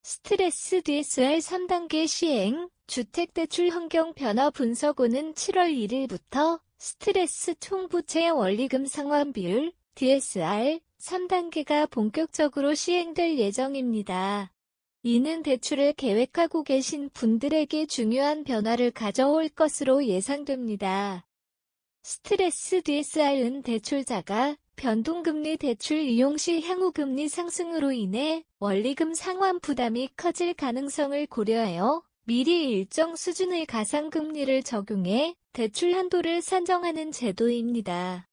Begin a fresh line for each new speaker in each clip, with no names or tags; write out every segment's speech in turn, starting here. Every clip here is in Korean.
스트레스 DSR 3단계 시행, 주택대출 환경 변화 분석원은 7월 1일부터 스트레스 총부채 원리금 상환 비율, DSR 3단계가 본격적으로 시행될 예정입니다. 이는 대출을 계획하고 계신 분들에게 중요한 변화를 가져올 것으로 예상됩니다. 스트레스 DSR은 대출자가 변동금리 대출 이용 시 향후 금리 상승으로 인해 원리금 상환 부담이 커질 가능성을 고려하여 미리 일정 수준의 가상금리를 적용해 대출 한도를 산정하는 제도입니다.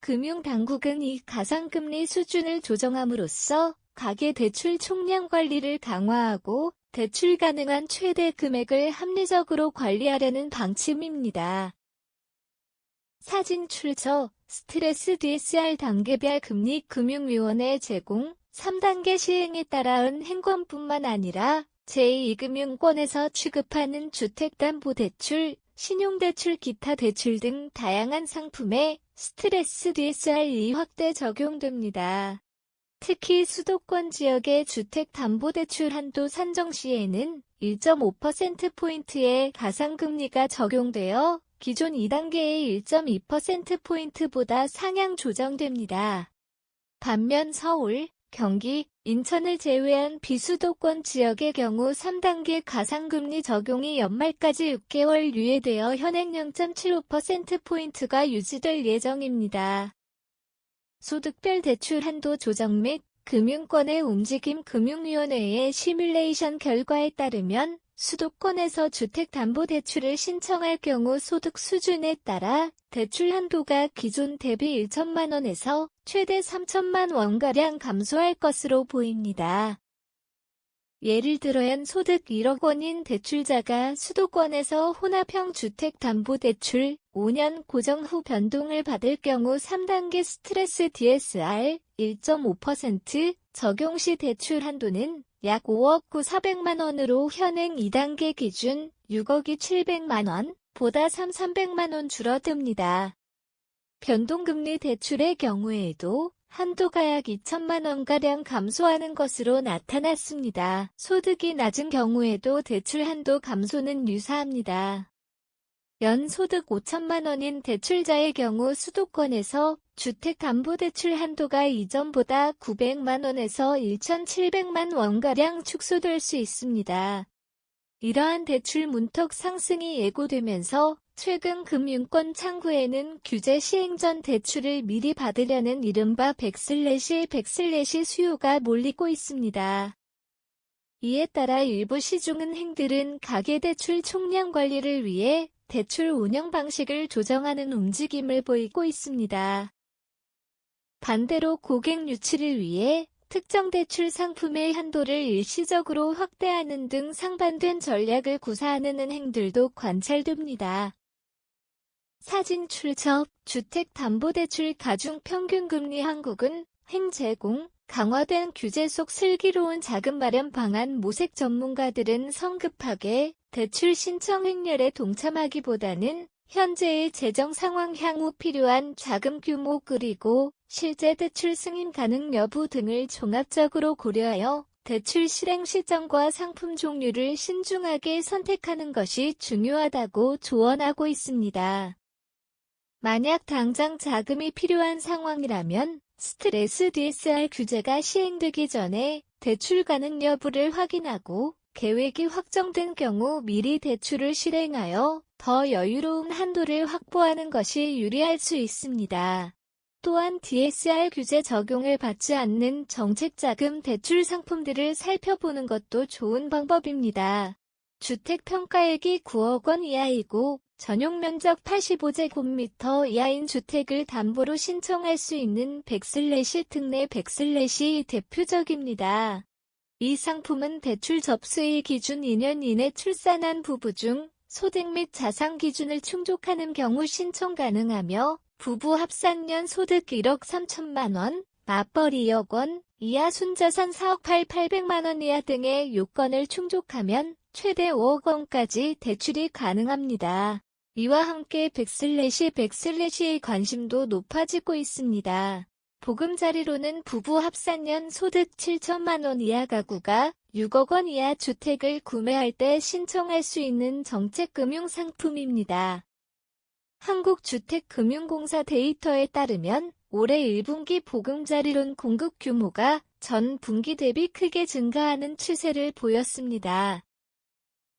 금융당국은 이 가상금리 수준을 조정함으로써 가계대출 총량 관리를 강화하고 대출 가능한 최대 금액을 합리적으로 관리하려는 방침입니다. 사진 출처 스트레스 DSR 단계별 금리 금융위원회 제공 3단계 시행에 따라은 행권뿐만 아니라 제2금융권에서 취급하는 주택담보대출, 신용대출 기타 대출 등 다양한 상품에 스트레스 DSR이 확대 적용됩니다. 특히 수도권 지역의 주택담보대출 한도 산정 시에는 1.5%포인트의 가상금리가 적용되어 기존 2단계의 1.2%포인트보다 상향 조정됩니다. 반면 서울, 경기, 인천을 제외한 비수도권 지역의 경우 3단계 가상금리 적용이 연말까지 6개월 유예되어 현행 0.75%포인트가 유지될 예정입니다. 소득별 대출 한도 조정 및 금융권의 움직임 금융위원회의 시뮬레이션 결과에 따르면 수도권에서 주택담보대출을 신청할 경우 소득 수준에 따라 대출 한도가 기존 대비 1천만 원에서 최대 3천만 원가량 감소할 것으로 보입니다. 예를 들어 연소득 1억 원인 대출자가 수도권에서 혼합형 주택담보대출 5년 고정 후 변동을 받을 경우 3단계 스트레스 DSR 1.5% 적용 시 대출 한도는 약 5억 9,400만 원으로 현행 2단계 기준 6억 2,700만 원보다 3,300만 원 줄어듭니다. 변동금리 대출의 경우에도 한도가 약 2천만 원가량 감소하는 것으로 나타났습니다. 소득이 낮은 경우에도 대출 한도 감소는 유사합니다. 연소득 5천만 원인 대출자의 경우 수도권에서 주택담보대출 한도가 이전보다 900만 원에서 1,700만 원가량 축소될 수 있습니다. 이러한 대출 문턱 상승이 예고되면서 최근 금융권 창구에는 규제 시행 전 대출을 미리 받으려는 이른바 백슬래시 수요가 몰리고 있습니다. 이에 따라 일부 시중은행들은 가계대출 총량 관리를 위해 대출 운영 방식을 조정하는 움직임을 보이고 있습니다. 반대로 고객 유치를 위해 특정 대출 상품의 한도를 일시적으로 확대하는 등 상반된 전략을 구사하는 은행들도 관찰됩니다. 사진 출처 주택담보대출 가중평균금리 한국은 횡제공, 강화된 규제 속 슬기로운 자금 마련 방안 모색 전문가들은 성급하게 대출 신청 행렬에 동참하기보다는 현재의 재정 상황 향후 필요한 자금 규모 그리고 실제 대출 승인 가능 여부 등을 종합적으로 고려하여 대출 실행 시점과 상품 종류를 신중하게 선택하는 것이 중요하다고 조언하고 있습니다. 만약 당장 자금이 필요한 상황이라면 스트레스 DSR 규제가 시행되기 전에 대출 가능 여부를 확인하고 계획이 확정된 경우 미리 대출을 실행하여 더 여유로운 한도를 확보하는 것이 유리할 수 있습니다. 또한 DSR 규제 적용을 받지 않는 정책자금 대출 상품들을 살펴보는 것도 좋은 방법입니다. 주택평가액이 9억 원 이하이고 전용면적 85제곱미터 이하인 주택을 담보로 신청할 수 있는 백슬래시 특례 백슬래시 대표적입니다. 이 상품은 대출 접수의 기준 2년 이내 출산한 부부 중 소득 및 자산 기준을 충족하는 경우 신청 가능하며 부부 합산년 소득 1억 3천만 원, 맞벌 2억 원, 이하 순자산 4억 8,800만 원 이하 등의 요건을 충족하면 최대 5억 원까지 대출이 가능합니다. 이와 함께 백슬래시의 관심도 높아지고 있습니다. 보금자리로는 부부 합산년 소득 7천만 원 이하 가구가 6억 원 이하 주택을 구매할 때 신청할 수 있는 정책금융 상품입니다. 한국주택금융공사 데이터에 따르면 올해 1분기 보금자리론 공급 규모가 전 분기 대비 크게 증가하는 추세를 보였습니다.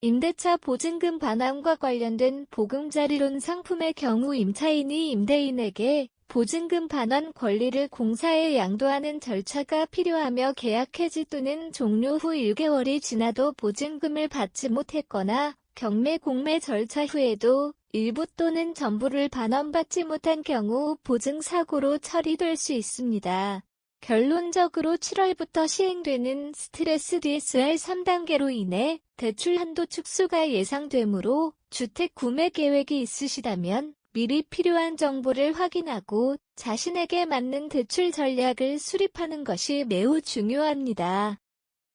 임대차 보증금 반환과 관련된 보금자리론 상품의 경우 임차인이 임대인에게 보증금 반환 권리를 공사에 양도하는 절차가 필요하며 계약 해지 또는 종료 후 1개월이 지나도 보증금을 받지 못했거나 경매 공매 절차 후에도 일부 또는 전부를 반환받지 못한 경우 보증사고로 처리될 수 있습니다. 결론적으로 7월부터 시행되는 스트레스 DSR 3단계로 인해 대출 한도 축소가 예상되므로 주택 구매 계획이 있으시다면 미리 필요한 정보를 확인하고 자신에게 맞는 대출 전략을 수립하는 것이 매우 중요합니다.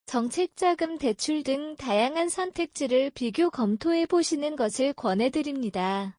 정책자금 대출 등 다양한 선택지를 비교 검토해 보시는 것을 권해드립니다.